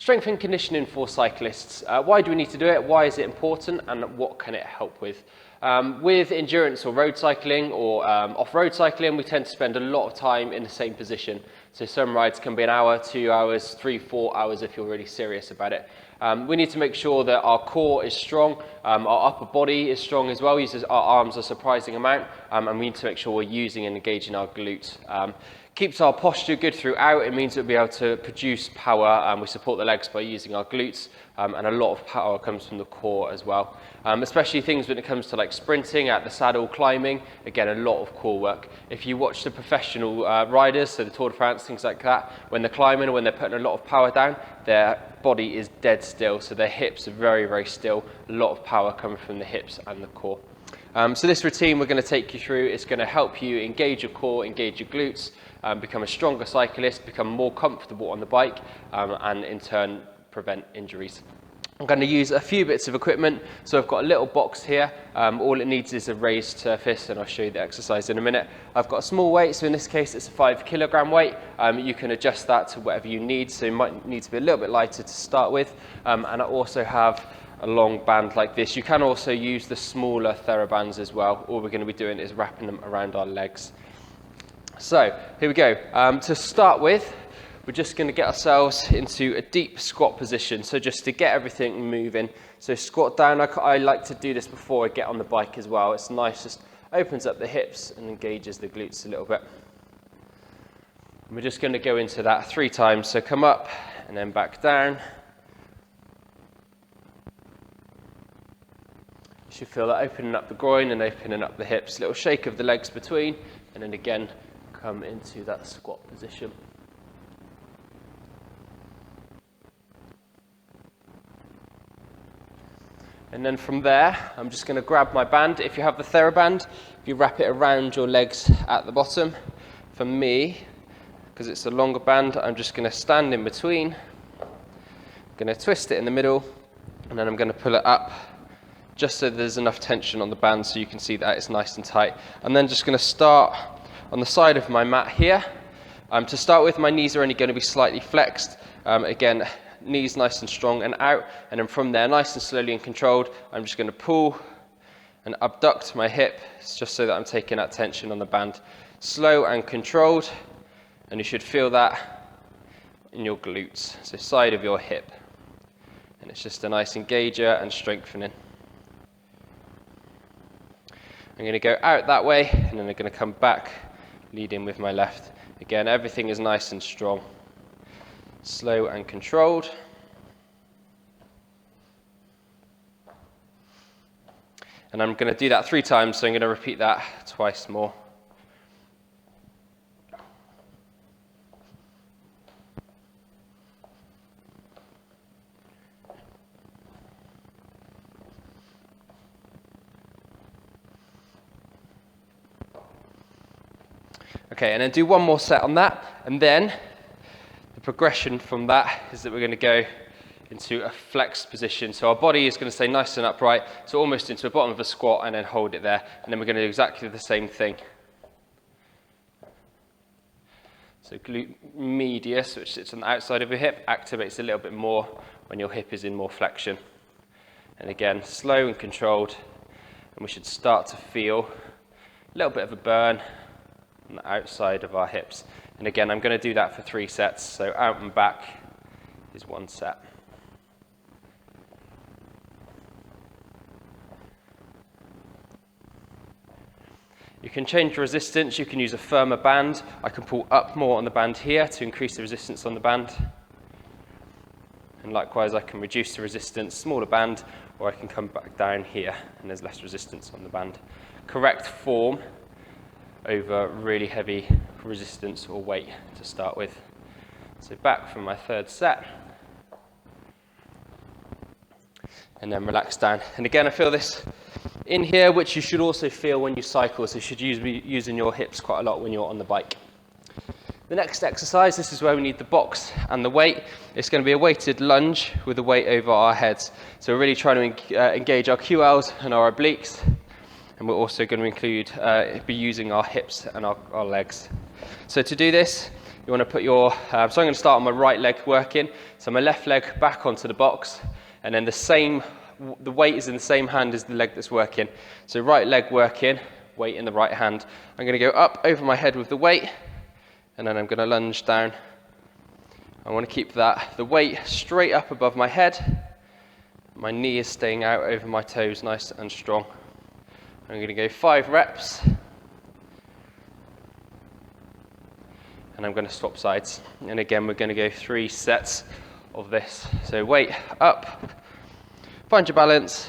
Strength and conditioning for cyclists. Why do we need to do it? Why is it important? And what can it help with? With endurance or road cycling or off-road cycling, we tend to spend a lot of time in the same position. So some rides can be an hour, 2 hours, 3, 4 hours if you're really serious about it. We need to make sure that our core is strong, our upper body is strong as well, uses our arms a surprising amount, and we need to make sure we're using and engaging our glutes. Keeps our posture good throughout. It means that we'll be able to produce power, and we support the legs by using our glutes, and a lot of power comes from the core as well. Especially things when it comes to like sprinting, at the saddle, climbing, again a lot of core work. If you watch the professional riders, so the Tour de France, things like that, when they're climbing or when they're putting a lot of power down, their body is dead still, so their hips are very, very still. A lot of power coming from the hips and the core. So this routine we're going to take you through is going to help you engage your core, engage your glutes, become a stronger cyclist, become more comfortable on the bike, and in turn prevent injuries. I'm going to use a few bits of equipment. So I've got a little box here. All it needs is a raised surface, and I'll show you the exercise in a minute. I've got a small weight, so in this case it's a 5 kilogram weight. You can adjust that to whatever you need, so you might need to be a little bit lighter to start with. And I also have a long band like this. You can also use the smaller TheraBands as well. All we're going to be doing is wrapping them around our legs. So here we go. To start with, we're just going to get ourselves into a deep squat position. So just to get everything moving. So squat down. I like to do this before I get on the bike as well. It's nice, just opens up the hips and engages the glutes a little bit. And we're just going to go into that 3 times. So come up and then back down. You should feel that opening up the groin and opening up the hips. Little shake of the legs between, and then again come into that squat position. And then from there, I'm just going to grab my band. If you have the TheraBand, you wrap it around your legs at the bottom. For me, because it's a longer band, I'm just going to stand in between. I'm going to twist it in the middle, and then I'm going to pull it up, just so there's enough tension on the band so you can see that it's nice and tight. I'm then just going to start on the side of my mat here. To start with, my knees are only going to be slightly flexed. Again, knees nice and strong and out, and then from there, nice and slowly and controlled, I'm just going to pull and abduct my hip, just so that I'm taking that tension on the band. Slow and controlled, and you should feel that in your glutes, so side of your hip. And it's just a nice engager and strengthening. I'm going to go out that way, and then I'm going to come back, lead in with my left. Again, everything is nice and strong. Slow and controlled. And I'm going to do that 3 times, so I'm going to repeat that twice more. Okay, and then do 1 more set on that, and then the progression from that is that we're going to go into a flexed position. So our body is going to stay nice and upright, so almost into the bottom of a squat, and then hold it there. And then we're going to do exactly the same thing. So glute medius, which sits on the outside of your hip, activates a little bit more when your hip is in more flexion. And again, slow and controlled, and we should start to feel a little bit of a burn on the outside of our hips. And again, I'm going to do that for 3 sets. So out and back is 1 set. You can change the resistance. You can use a firmer band. I can pull up more on the band here to increase the resistance on the band. And likewise, I can reduce the resistance, smaller band, or I can come back down here and there's less resistance on the band. Correct form over really heavy resistance or weight to start with. So back from my 3rd set. And then relax down. And again, I feel this in here, which you should also feel when you cycle. So you should be using your hips quite a lot when you're on the bike. The next exercise, this is where we need the box and the weight. It's going to be a weighted lunge with the weight over our heads. So we're really trying to engage our QLs and our obliques. And we're also going to be using our hips and our legs. So to do this, You want to put your, so I'm going to start on my right leg working, so my left leg back onto the box, and then the weight is in the same hand as the leg that's working. So right leg working, weight in the right hand. I'm going to go up over my head with the weight, and then I'm going to lunge down. I want to keep the weight straight up above my head. My knee is staying out over my toes, nice and strong. I'm going to go 5 reps. And I'm going to swap sides. And again, we're going to go 3 sets of this. So weight up, find your balance,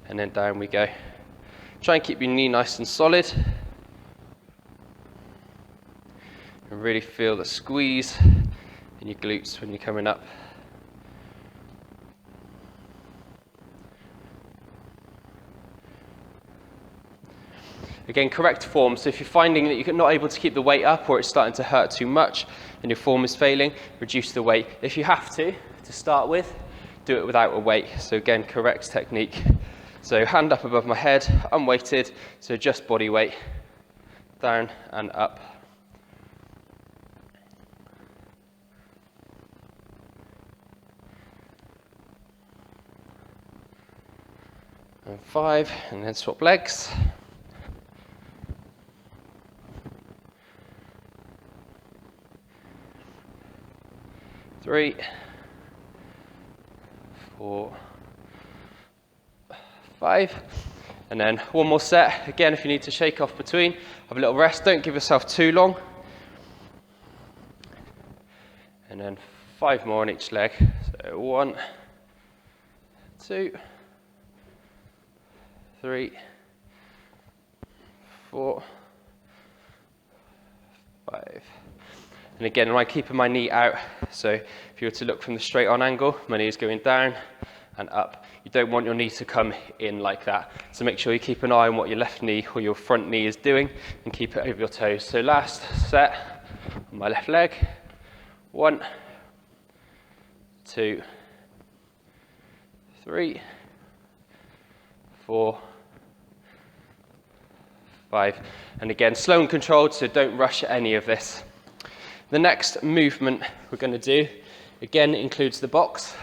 and then down we go. Try and keep your knee nice and solid. And really feel the squeeze in your glutes when you're coming up. Again, correct form. So if you're finding that you're not able to keep the weight up or it's starting to hurt too much and your form is failing, reduce the weight. If you have to start with, do it without a weight. So again, correct technique. So hand up above my head, unweighted, so just body weight, down and up. And 5, and then swap legs. 3, 4, 5, and then one more set. Again, if you need to shake off between, have a little rest, don't give yourself too long. And then 5 more on each leg. So 1, 2, 3, 4, 5. And again, I'm keeping my knee out. So if you were to look from the straight on angle, my knee is going down and up. You don't want your knee to come in like that. So make sure you keep an eye on what your left knee or your front knee is doing and keep it over your toes. So last set on my left leg. 1, 2, 3, 4, 5. And again, slow and controlled, so don't rush any of this. The next movement we're going to do, again, includes the box,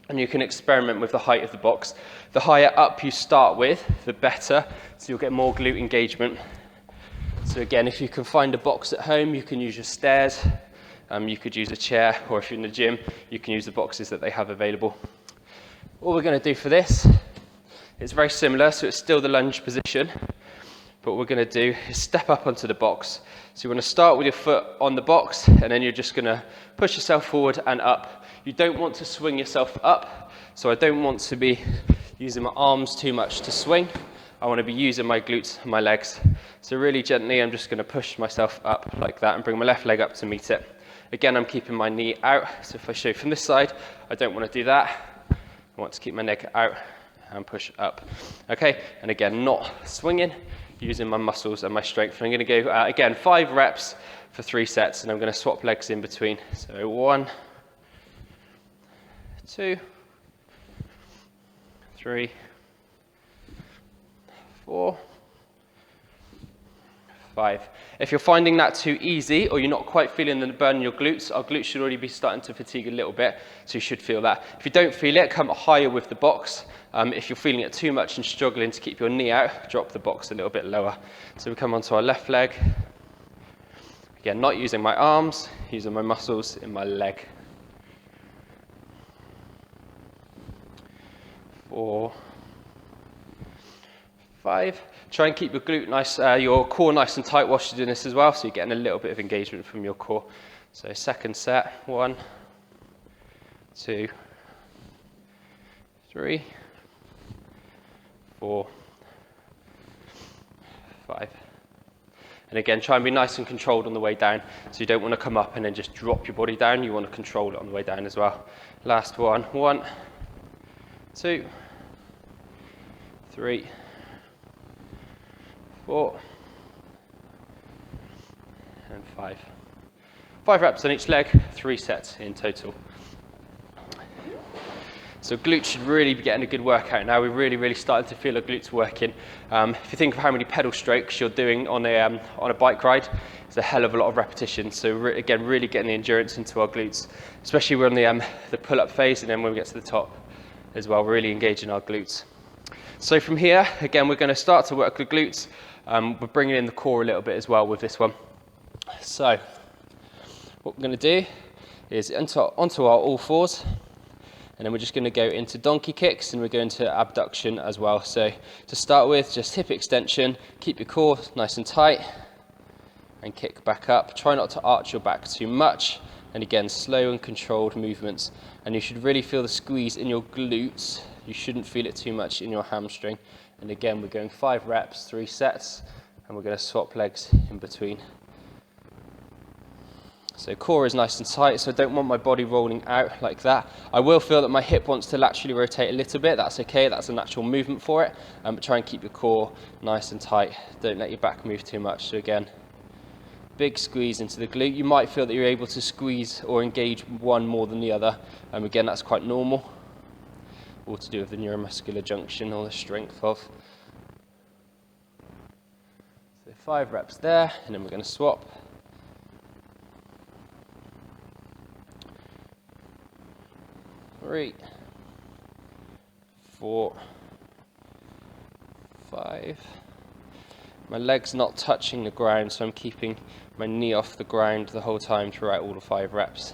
and you can experiment with the height of the box. The higher up you start with, the better, so you'll get more glute engagement. So again, if you can find a box at home, you can use your stairs, you could use a chair, or if you're in the gym, you can use the boxes that they have available. All we're going to do for this is very similar, so it's still the lunge position. But what we're going to do is step up onto the box. So you want to start with your foot on the box, and then you're just going to push yourself forward and up. You don't want to swing yourself up, so I don't want to be using my arms too much to swing. I want to be using my glutes and my legs. So really gently, I'm just going to push myself up like that and bring my left leg up to meet it. Again, I'm keeping my knee out. So if I show from this side, I don't want to do that. I want to keep my neck out and push up. Okay, and again, not swinging, using my muscles and my strength. And I'm going to go, again, 5 reps for 3 sets, and I'm going to swap legs in between. So 1, 2, 3, 4, 5. If you're finding that too easy, or you're not quite feeling the burn in your glutes, our glutes should already be starting to fatigue a little bit, so you should feel that. If you don't feel it, come higher with the box. If you're feeling it too much and struggling to keep your knee out, drop the box a little bit lower. So we come onto our left leg. Again, not using my arms, using my muscles in my leg. 4, 5. Try and keep your glute nice, your core nice and tight whilst you're doing this as well, so you're getting a little bit of engagement from your core. So second set, 1, 2, 3, 4, 5. And again, try and be nice and controlled on the way down. So you don't want to come up and then just drop your body down. You want to control it on the way down as well. Last one. 1, 2, 3, 4, and 5. 5 reps on each leg, 3 sets in total. So glutes should really be getting a good workout now. We're really starting to feel our glutes working. If you think of how many pedal strokes you're doing on a bike ride, it's a hell of a lot of repetitions. So again, really getting the endurance into our glutes, especially when we're on the pull-up phase, and then when we get to the top as well, we're really engaging our glutes. So from here, again, we're going to start to work the glutes. We're bringing in the core a little bit as well with this one. So what we're going to do is onto our all fours, and then we're just going to go into donkey kicks, and we're going to abduction as well. So to start with, just hip extension, keep your core nice and tight, and kick back up. Try not to arch your back too much, and again, slow and controlled movements. And you should really feel the squeeze in your glutes. You shouldn't feel it too much in your hamstring. And again, we're going 5 reps, 3 sets, and we're going to swap legs in between. So core is nice and tight, so I don't want my body rolling out like that. I will feel that my hip wants to laterally rotate a little bit. That's okay, that's a natural movement for it. But try and keep your core nice and tight. Don't let your back move too much. So again, big squeeze into the glute. You might feel that you're able to squeeze or engage one more than the other. Again, that's quite normal. All to do with the neuromuscular junction or the strength of. So 5 reps there, and then we're going to swap. 3, 4, 5. My leg's not touching the ground, so I'm keeping my knee off the ground the whole time throughout all the 5 reps.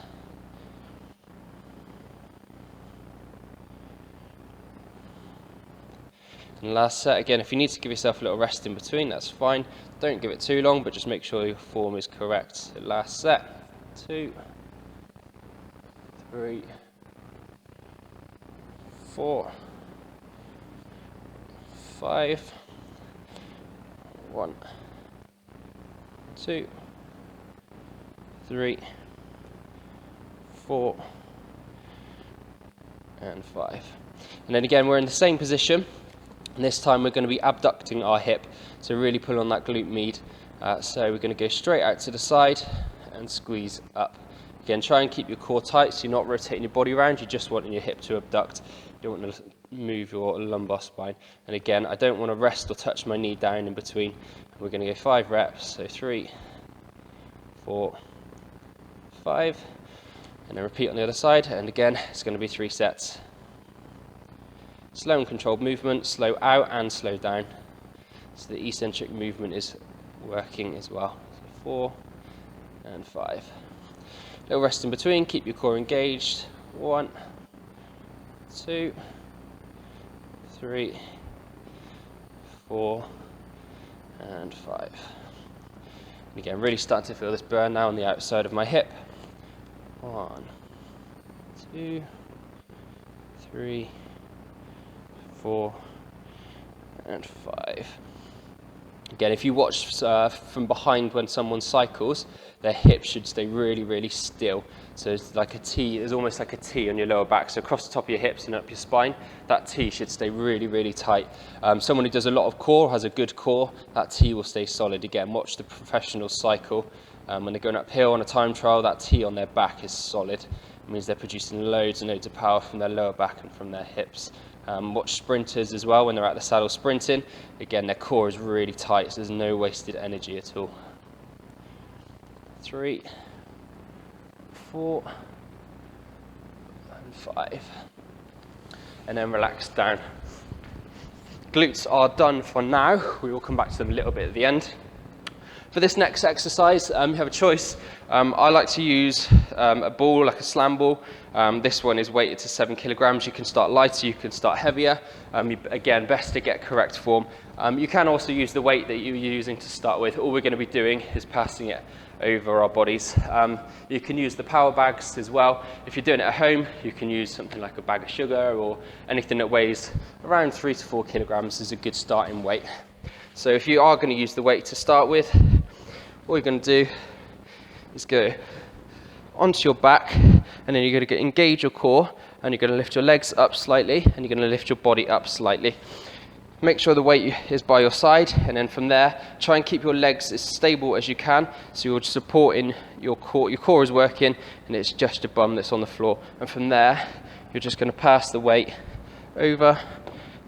And last set, again, if you need to give yourself a little rest in between, that's fine. Don't give it too long, but just make sure your form is correct. So last set, 2, 3, 4, 5, 1, 2, 3, 4, and 5. And then again, we're in the same position, and this time we're going to be abducting our hip, so really pull on that glute med. So we're going to go straight out to the side and squeeze up. Again, try and keep your core tight so you're not rotating your body around, you're just wanting your hip to abduct. You don't want to move your lumbar spine. And again, I don't want to rest or touch my knee down in between. We're going to go 5 reps, so 3, 4, 5, and then repeat on the other side, and again, it's going to be 3 sets. Slow and controlled movement, slow out and slow down. So the eccentric movement is working as well. So 4 and 5. Little rest in between, keep your core engaged. 1, 2, 3, 4, and 5. And again, really starting to feel this burn now on the outside of my hip. 1, 2, 3, 4, and 5. Again, if you watch from behind when someone cycles, their hips should stay really still. So it's like a T, it's almost like a T on your lower back. So across the top of your hips and up your spine, that T should stay really tight. Someone who does a lot of core, has a good core, that T will stay solid. Again, watch the professionals cycle. When they're going uphill on a time trial, that T on their back is solid. It means they're producing loads and loads of power from their lower back and from their hips. Watch sprinters as well when they're at the saddle sprinting. Again, their core is really tight, so there's no wasted energy at all. 3, 4, and 5. And then relax down. Glutes are done for now. We will come back to them a little bit at the end. For this next exercise, you have a choice. I like to use a ball, like a Slamball. This one is weighted to 7 kilograms. You can start lighter, you can start heavier. Again, best to get correct form. You can also use the weight that you're using to start with. All we're going to be doing is passing it over our bodies. You can use the power bags as well. If you're doing it at home, you can use something like a bag of sugar or anything that weighs around 3 to 4 kilograms is a good starting weight. So if you are going to use the weight to start with, all you're going to do is go onto your back, and then you're going to engage your core, and you're going to lift your legs up slightly, and you're going to lift your body up slightly. Make sure the weight is by your side, and then from there, try and keep your legs as stable as you can, so you're supporting your core. Your core is working, and it's just your bum that's on the floor. And from there, you're just going to pass the weight over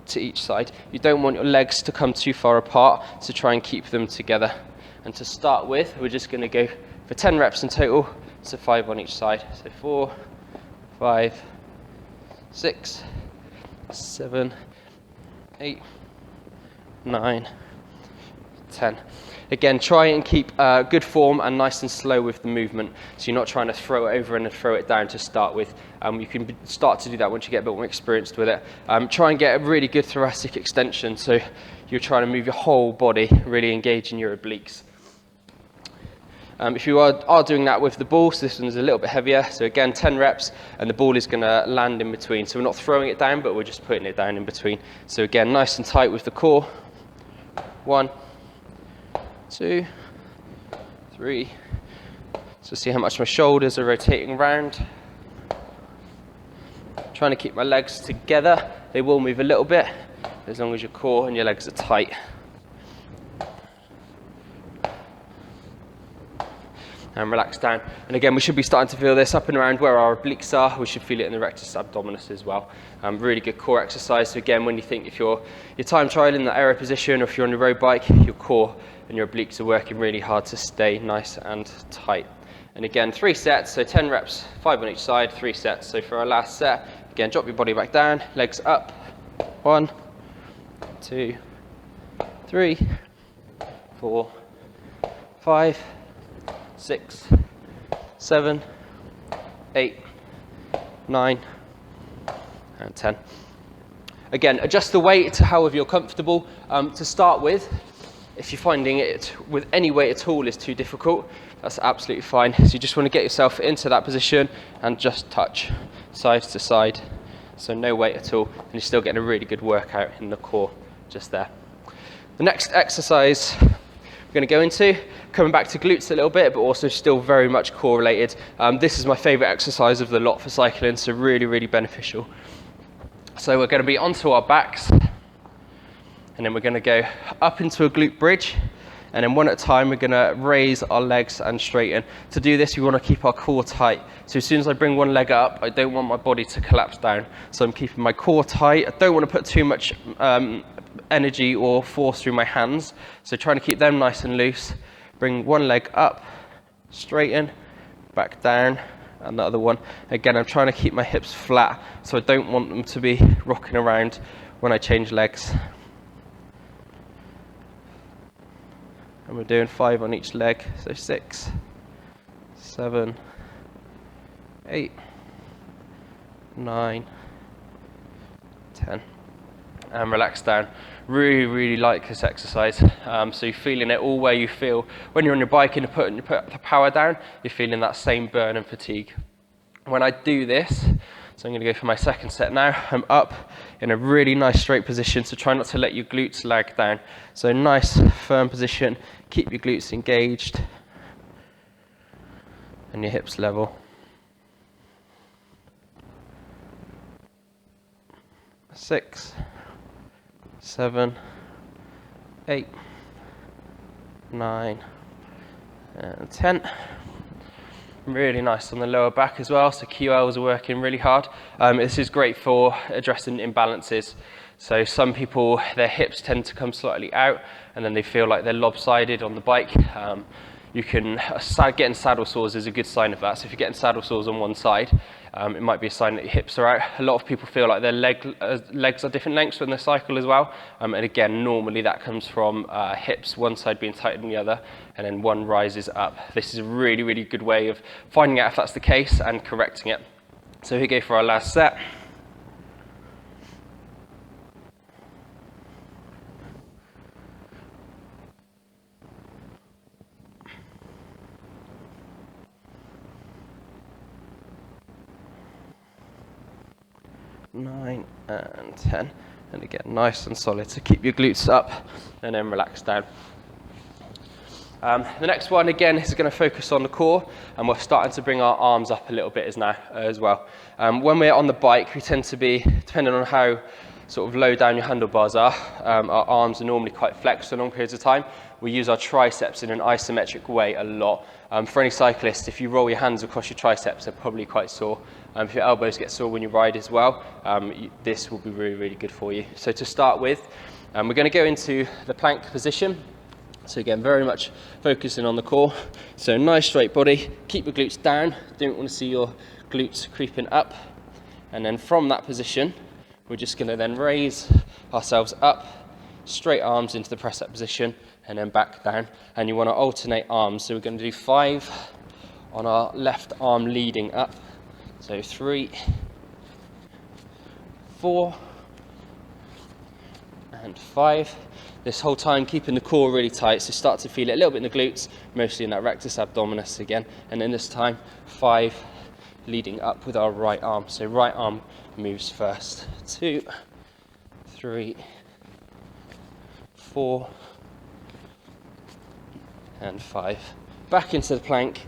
to each side. You don't want your legs to come too far apart, so try and keep them together. And to start with, we're just going to go for 10 reps in total, so 5 on each side. So 4, 5, 6, 7, 8, 9, 10. Again, try and keep good form and nice and slow with the movement, so you're not trying to throw it over and then throw it down to start with. You can start to do that once you get a bit more experienced with it. Try and get a really good thoracic extension, so you're trying to move your whole body, really engaging your obliques. If you are doing that with the ball, so this one's a little bit heavier, so again 10 reps and the ball is going to land in between, so we're not throwing it down, but we're just putting it down in between. So again, nice and tight with the core. 1, 2, 3. So see how much my shoulders are rotating around. Trying to keep my legs together. They will move a little bit as long as your core and your legs are tight. And relax down. And again, we should be starting to feel this up and around where our obliques are. We should feel it in the rectus abdominis as well. Really good core exercise. So again, when you think if you're time trialing that aero position, or if you're on a road bike, your core and your obliques are working really hard to stay nice and tight. And again, 3 sets, so 10 reps, 5 on each side, 3 sets. So for our last set, again, drop your body back down, legs up. 1, 2, 3, 4, 5, 6, 7, 8, 9, and 10. Again, adjust the weight to however you're comfortable. To start with, if you're finding it with any weight at all is too difficult, that's absolutely fine. So you just want to get yourself into that position and just touch side to side. So no weight at all, and you're still getting a really good workout in the core just there. The next exercise we're going to go into, coming back to glutes a little bit, but also still very much core related. This is my favorite exercise of the lot for cycling, so really, really beneficial. So we're going to be onto our backs, and then we're going to go up into a glute bridge, and then one at a time we're going to raise our legs and straighten. To do this, we want to keep our core tight. So as soon as I bring one leg up, I don't want my body to collapse down. So I'm keeping my core tight. I don't want to put too much energy or force through my hands. So trying to keep them nice and loose. Bring one leg up, straighten, back down, and the other one. Again, I'm trying to keep my hips flat, so I don't want them to be rocking around when I change legs. And we're doing 5 on each leg, so 6, 7, 8, 9, 10. And relax down. Really, really like this exercise. So you're feeling it all where you feel when you're on your bike and you put the power down, you're feeling that same burn and fatigue. When I do this, so I'm going to go for my second set now, I'm up in a really nice straight position, so try not to let your glutes lag down. So nice firm position, keep your glutes engaged and your hips level. 6, 7, 8, 9, and 10. Really nice on the lower back as well, so QLs are working really hard. This is great for addressing imbalances. So some people, their hips tend to come slightly out and then they feel like they're lopsided on the bike. Getting saddle sores is a good sign of that. So if you're getting saddle sores on one side, it might be a sign that your hips are out. A lot of people feel like their legs are different lengths when they cycle as well. And again, normally that comes from hips, one side being tighter than the other, and then one rises up. This is a really, really good way of finding out if that's the case and correcting it. So here we go for our last set. Nine and 10, and again nice and solid, so keep your glutes up and then relax down. The next one again is going to focus on the core, and we're starting to bring our arms up a little bit as well. When we're on the bike, we tend to be, depending on how sort of low down your handlebars are, our arms are normally quite flexed for long periods of time. We use our triceps in an isometric way a lot. For any cyclist, if you roll your hands across your triceps, they're probably quite sore. If your elbows get sore when you ride as well, this will be really, really good for you. So to start with, we're going to go into the plank position. So again, very much focusing on the core. So nice straight body, keep your glutes down. Don't want to see your glutes creeping up. And then from that position, we're just going to then raise ourselves up, straight arms into the press up position, and then back down. And you want to alternate arms. So we're going to do 5 on our left arm leading up. So 3, 4, and 5. This whole time keeping the core really tight, so start to feel it a little bit in the glutes, mostly in that rectus abdominis again. And then this time 5 leading up with our right arm. So right arm moves first. 2, 3, 4, and 5. Back into the plank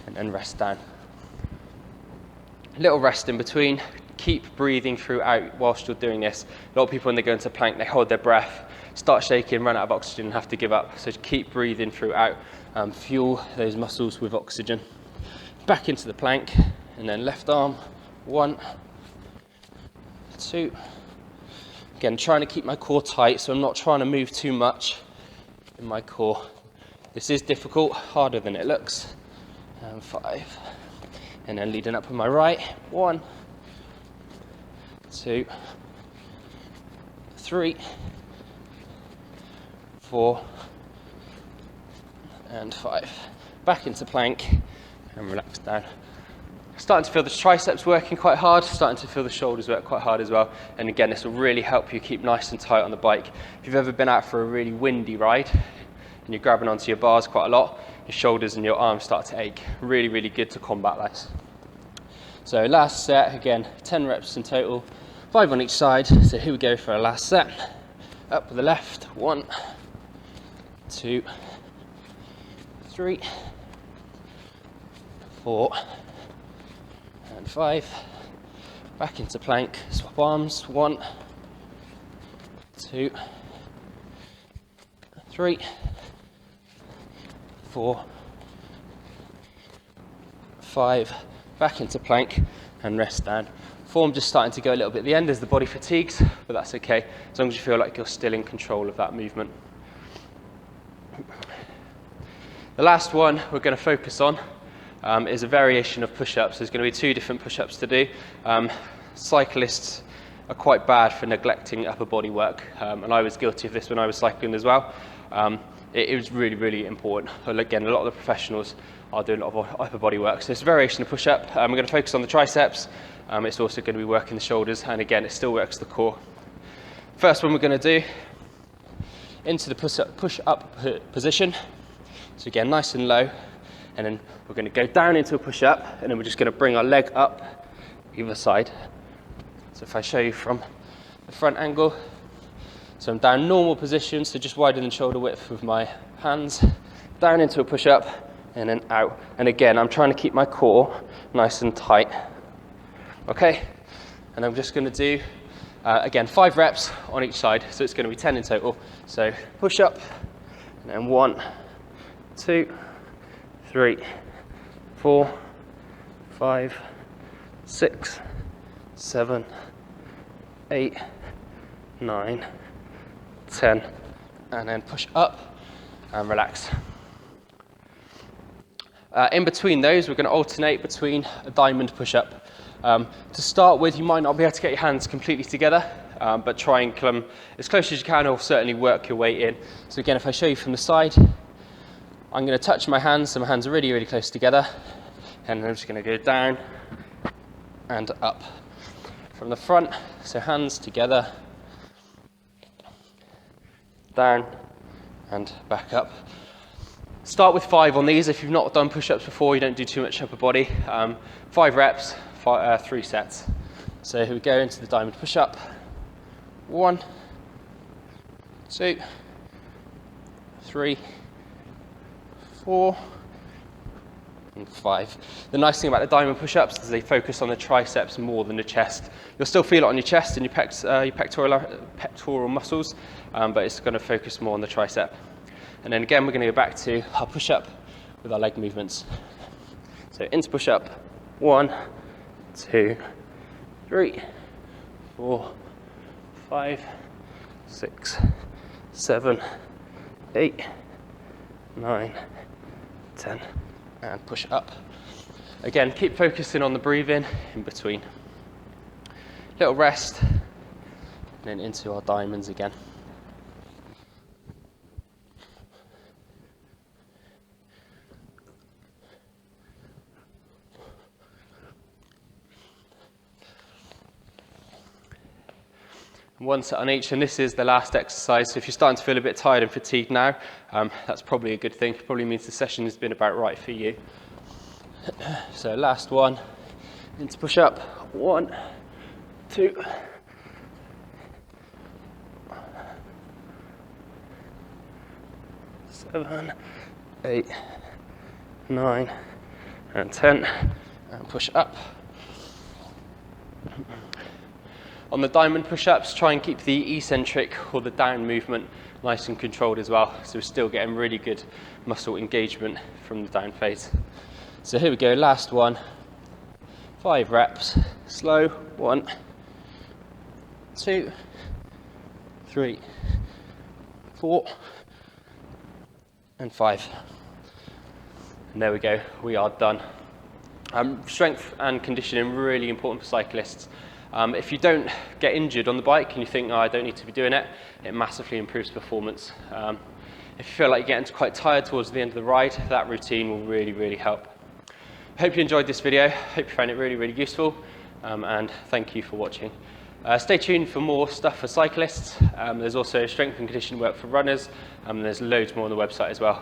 and then rest down. Little rest in between. Keep breathing throughout whilst you're doing this. A lot of people when they go into plank, they hold their breath, start shaking, run out of oxygen and have to give up. So keep breathing throughout, fuel those muscles with oxygen. Back into the plank and then left arm, 1, 2. Again, trying to keep my core tight, so I'm not trying to move too much in my core. This is difficult, harder than it looks. And 5. And then leading up with my right, 1, 2, 3, 4, and 5. Back into plank and relax down. Starting to feel the triceps working quite hard, starting to feel the shoulders work quite hard as well. And again, this will really help you keep nice and tight on the bike. If you've ever been out for a really windy ride and you're grabbing onto your bars quite a lot, your shoulders and your arms start to ache. Really, really good to combat this. So last set, again, 10 reps in total, 5 on each side. So here we go for our last set. Up with the left, 1, 2, 3, 4, and 5. Back into plank, swap arms, 1, 2, 3, 4, 5. Back into plank and rest down. Form just starting to go a little bit at the end as the body fatigues, but that's okay, as long as you feel like you're still in control of that movement. The last one we're going to focus on is a variation of push-ups. There's going to be 2 different push-ups to do. Cyclists are quite bad for neglecting upper body work, and I was guilty of this when I was cycling as well. It was really, really important. Again, a lot of the professionals are doing a lot of upper body work. So it's a variation of push-up. We're going to focus on the triceps. It's also going to be working the shoulders, and again, it still works the core. First one we're going to do, into the push-up position. So again, nice and low, and then we're going to go down into a push-up, and then we're just going to bring our leg up either side. So if I show you from the front angle, so I'm down normal position, so just widen the shoulder width with my hands, down into a push-up, and then out. And again, I'm trying to keep my core nice and tight. Okay, and I'm just going to do, again, 5 reps on each side, so it's going to be 10 in total. So push up, and then 1, 2, 3, 4, 5, 6, 7, 8, 9, 10, and then push up and relax. In between those, we're going to alternate between a diamond push-up. To start with, you might not be able to get your hands completely together, but try and come as close as you can, or certainly work your way in. So again, if I show you from the side, I'm going to touch my hands, so my hands are really, really close together, and I'm just going to go down and up. From the front, so hands together, down and back up. Start with 5 on these. If you've not done push-ups before, you don't do too much upper body. 5 reps, 3 sets. So here we go into the diamond push-up. 1, 2, 3, 4, and 5. The nice thing about the diamond push-ups is they focus on the triceps more than the chest. You'll still feel it on your chest and your pectoral muscles, but it's going to focus more on the tricep. And then again, we're going to go back to our push-up with our leg movements. So into push-up, 1, 2, 3, 4, 5, 6, 7, 8, 9, 10, and push up. Again, keep focusing on the breathing in between. Little rest, and then into our diamonds again. One set on each, and this is the last exercise. So if you're starting to feel a bit tired and fatigued now, that's probably a good thing. It probably means the session has been about right for you. So last one, into push up, 1, 2, 7, 8, 9, and 10, and push up. On the diamond push-ups, try and keep the eccentric or the down movement nice and controlled as well, so we're still getting really good muscle engagement from the down phase. So here we go, last one, 5 reps, slow, 1, 2, 3, 4, and 5. And there we go, we are done. Strength and conditioning really important for cyclists. If you don't get injured on the bike and you think, oh, I don't need to be doing it, it massively improves performance. If you feel like you're getting quite tired towards the end of the ride, that routine will really, really help. I hope you enjoyed this video. Hope you found it really, really useful, and thank you for watching. Stay tuned for more stuff for cyclists. There's also strength and conditioning work for runners, and there's loads more on the website as well.